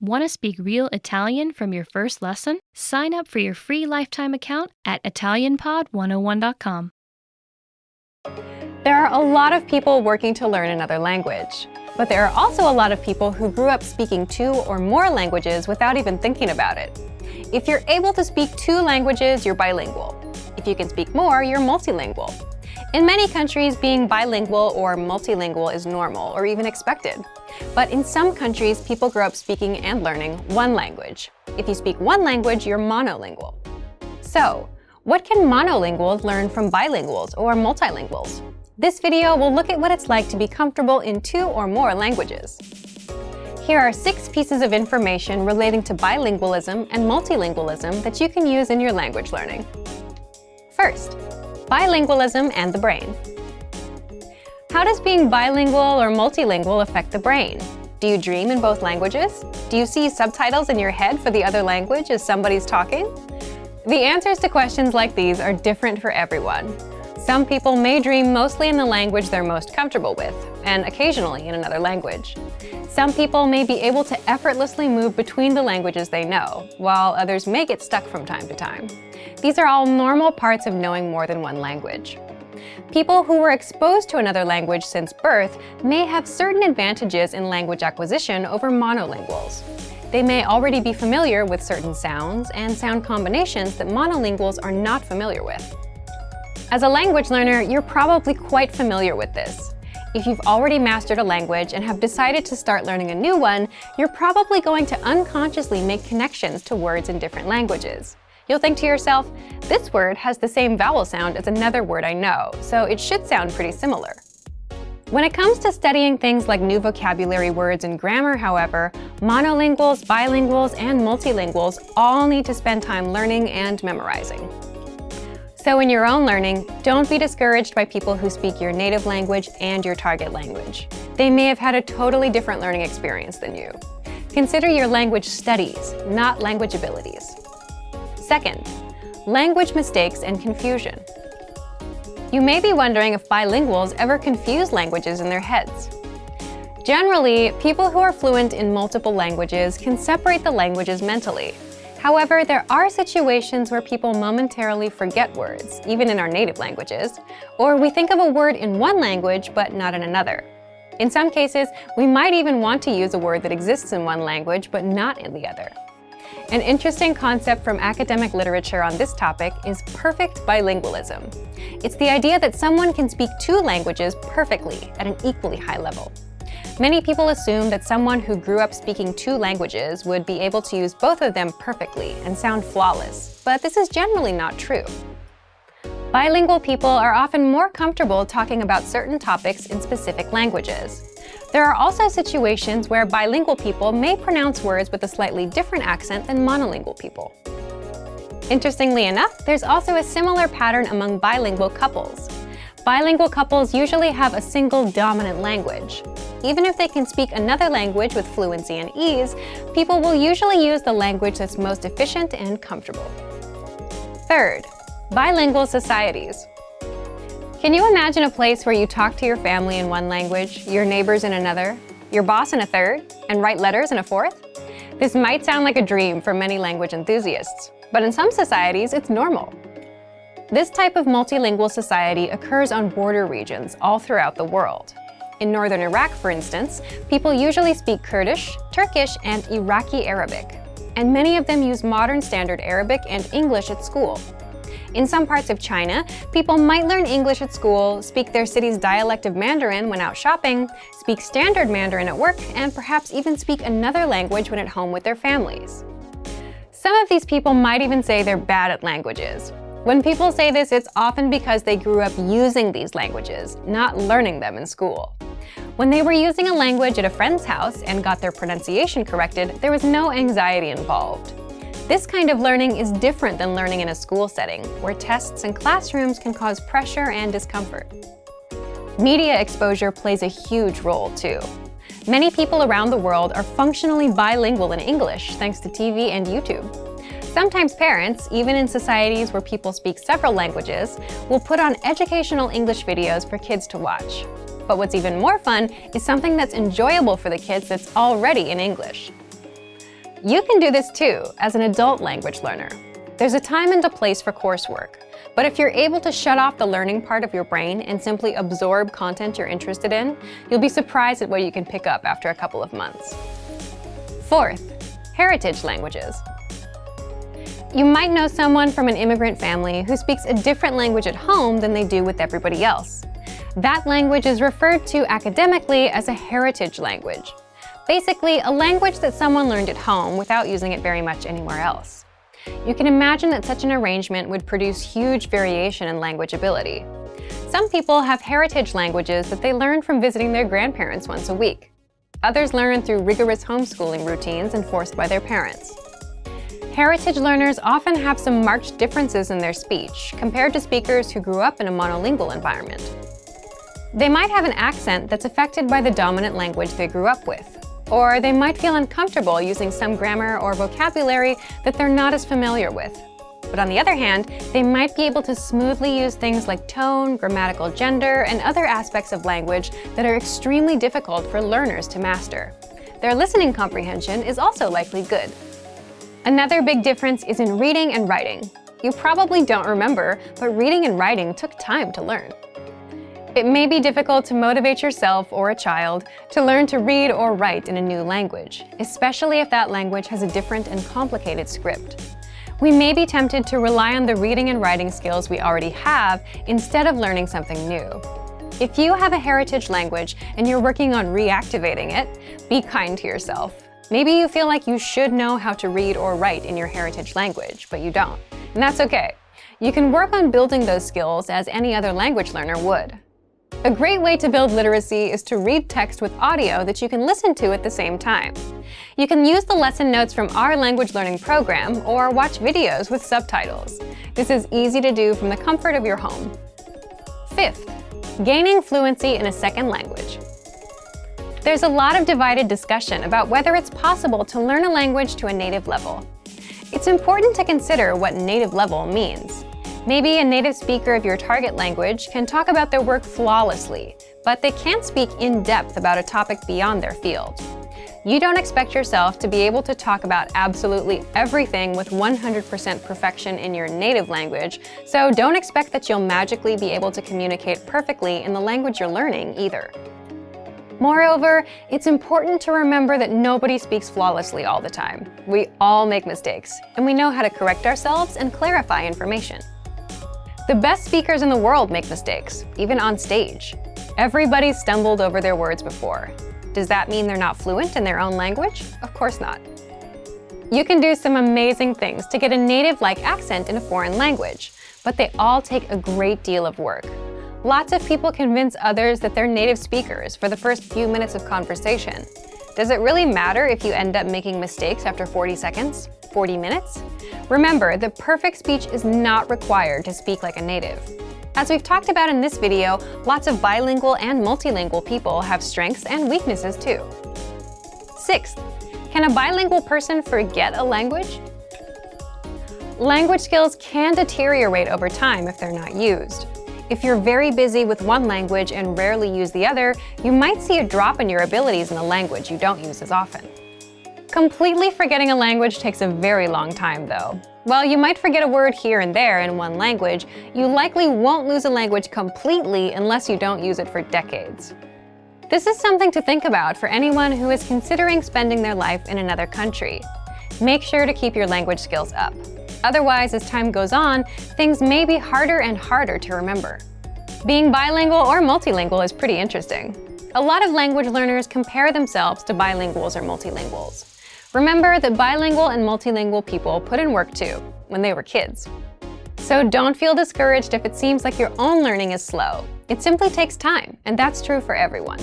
Want to speak real Italian from your first lesson? Sign up for your free lifetime account at ItalianPod101.com. There are a lot of people working to learn another language, but there are also a lot of people who grew up speaking 2 or more languages without even thinking about it. If you're able to speak 2 languages, you're bilingual. If you can speak more, you're multilingual. In many countries, being bilingual or multilingual is normal or even expected. But in some countries, people grow up speaking and learning 1 language. If you speak 1 language, you're monolingual. So, what can monolinguals learn from bilinguals or multilinguals? This video will look at what it's like to be comfortable in 2 or more languages. Here are 6 pieces of information relating to bilingualism and multilingualism that you can use in your language learning. First, bilingualism and the brain. How does being bilingual or multilingual affect the brain? Do you dream in both languages? Do you see subtitles in your head for the other language as somebody's talking? The answers to questions like these are different for everyone. Some people may dream mostly in the language they're most comfortable with, and occasionally in another language. Some people may be able to effortlessly move between the languages they know, while others may get stuck from time to time. These are all normal parts of knowing more than 1 language. People who were exposed to another language since birth may have certain advantages in language acquisition over monolinguals. They may already be familiar with certain sounds and sound combinations that monolinguals are not familiar with. As a language learner, you're probably quite familiar with this. If you've already mastered a language and have decided to start learning a new one, you're probably going to unconsciously make connections to words in different languages. You'll think to yourself, this word has the same vowel sound as another word I know, so it should sound pretty similar. When it comes to studying things like new vocabulary words and grammar, however, monolinguals, bilinguals, and multilinguals all need to spend time learning and memorizing. So in your own learning, don't be discouraged by people who speak your native language and your target language. They may have had a totally different learning experience than you. Consider your language studies, not language abilities. Second, language mistakes and confusion. You may be wondering if bilinguals ever confuse languages in their heads. Generally, people who are fluent in multiple languages can separate the languages mentally. However, there are situations where people momentarily forget words, even in our native languages, or we think of a word in one language but not in another. In some cases, we might even want to use a word that exists in one language but not in the other. An interesting concept from academic literature on this topic is perfect bilingualism. It's the idea that someone can speak 2 languages perfectly at an equally high level. Many people assume that someone who grew up speaking 2 languages would be able to use both of them perfectly and sound flawless, but this is generally not true. Bilingual people are often more comfortable talking about certain topics in specific languages. There are also situations where bilingual people may pronounce words with a slightly different accent than monolingual people. Interestingly enough, there's also a similar pattern among bilingual couples. Bilingual couples usually have a single dominant language. Even if they can speak another language with fluency and ease, people will usually use the language that's most efficient and comfortable. Third, bilingual societies. Can you imagine a place where you talk to your family in one language, your neighbors in another, your boss in a third, and write letters in a fourth? This might sound like a dream for many language enthusiasts, but in some societies, it's normal. This type of multilingual society occurs on border regions all throughout the world. In northern Iraq, for instance, people usually speak Kurdish, Turkish, and Iraqi Arabic, and many of them use modern standard Arabic and English at school. In some parts of China, people might learn English at school, speak their city's dialect of Mandarin when out shopping, speak standard Mandarin at work, and perhaps even speak another language when at home with their families. Some of these people might even say they're bad at languages. When people say this, it's often because they grew up using these languages, not learning them in school. When they were using a language at a friend's house and got their pronunciation corrected, there was no anxiety involved. This kind of learning is different than learning in a school setting, where tests and classrooms can cause pressure and discomfort. Media exposure plays a huge role too. Many people around the world are functionally bilingual in English thanks to TV and YouTube. Sometimes parents, even in societies where people speak several languages, will put on educational English videos for kids to watch. But what's even more fun is something that's enjoyable for the kids that's already in English. You can do this too as an adult language learner. There's a time and a place for coursework, but if you're able to shut off the learning part of your brain and simply absorb content you're interested in, you'll be surprised at what you can pick up after a couple of months. Fourth, heritage languages. You might know someone from an immigrant family who speaks a different language at home than they do with everybody else. That language is referred to academically as a heritage language. Basically, a language that someone learned at home without using it very much anywhere else. You can imagine that such an arrangement would produce huge variation in language ability. Some people have heritage languages that they learn from visiting their grandparents once a week. Others learn through rigorous homeschooling routines enforced by their parents. Heritage learners often have some marked differences in their speech compared to speakers who grew up in a monolingual environment. They might have an accent that's affected by the dominant language they grew up with. Or they might feel uncomfortable using some grammar or vocabulary that they're not as familiar with. But on the other hand, they might be able to smoothly use things like tone, grammatical gender, and other aspects of language that are extremely difficult for learners to master. Their listening comprehension is also likely good. Another big difference is in reading and writing. You probably don't remember, but reading and writing took time to learn. It may be difficult to motivate yourself or a child to learn to read or write in a new language, especially if that language has a different and complicated script. We may be tempted to rely on the reading and writing skills we already have instead of learning something new. If you have a heritage language and you're working on reactivating it, be kind to yourself. Maybe you feel like you should know how to read or write in your heritage language, but you don't. And that's okay. You can work on building those skills as any other language learner would. A great way to build literacy is to read text with audio that you can listen to at the same time. You can use the lesson notes from our language learning program or watch videos with subtitles. This is easy to do from the comfort of your home. Fifth, gaining fluency in a second language. There's a lot of divided discussion about whether it's possible to learn a language to a native level. It's important to consider what native level means. Maybe a native speaker of your target language can talk about their work flawlessly, but they can't speak in depth about a topic beyond their field. You don't expect yourself to be able to talk about absolutely everything with 100% perfection in your native language, so don't expect that you'll magically be able to communicate perfectly in the language you're learning either. Moreover, it's important to remember that nobody speaks flawlessly all the time. We all make mistakes, and we know how to correct ourselves and clarify information. The best speakers in the world make mistakes, even on stage. Everybody's stumbled over their words before. Does that mean they're not fluent in their own language? Of course not. You can do some amazing things to get a native-like accent in a foreign language, but they all take a great deal of work. Lots of people convince others that they're native speakers for the first few minutes of conversation. Does it really matter if you end up making mistakes after 40 seconds? 40 minutes? Remember, the perfect speech is not required to speak like a native. As we've talked about in this video, lots of bilingual and multilingual people have strengths and weaknesses too. Sixth, can a bilingual person forget a language? Language skills can deteriorate over time if they're not used. If you're very busy with one language and rarely use the other, you might see a drop in your abilities in the language you don't use as often. Completely forgetting a language takes a very long time though. While you might forget a word here and there in one language, you likely won't lose a language completely unless you don't use it for decades. This is something to think about for anyone who is considering spending their life in another country. Make sure to keep your language skills up. Otherwise, as time goes on, things may be harder and harder to remember. Being bilingual or multilingual is pretty interesting. A lot of language learners compare themselves to bilinguals or multilinguals. Remember that bilingual and multilingual people put in work too, when they were kids. So don't feel discouraged if it seems like your own learning is slow. It simply takes time, and that's true for everyone.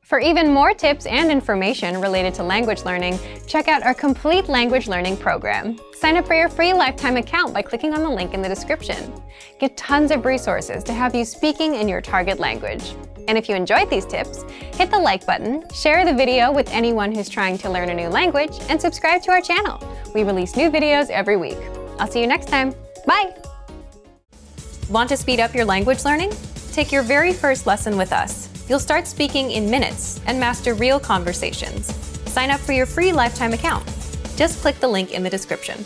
For even more tips and information related to language learning, check out our complete language learning program. Sign up for your free lifetime account by clicking on the link in the description. Get tons of resources to have you speaking in your target language. And if you enjoyed these tips, hit the like button, share the video with anyone who's trying to learn a new language, and subscribe to our channel. We release new videos every week. I'll see you next time. Bye! Want to speed up your language learning? Take your very first lesson with us. You'll start speaking in minutes and master real conversations. Sign up for your free lifetime account. Just click the link in the description.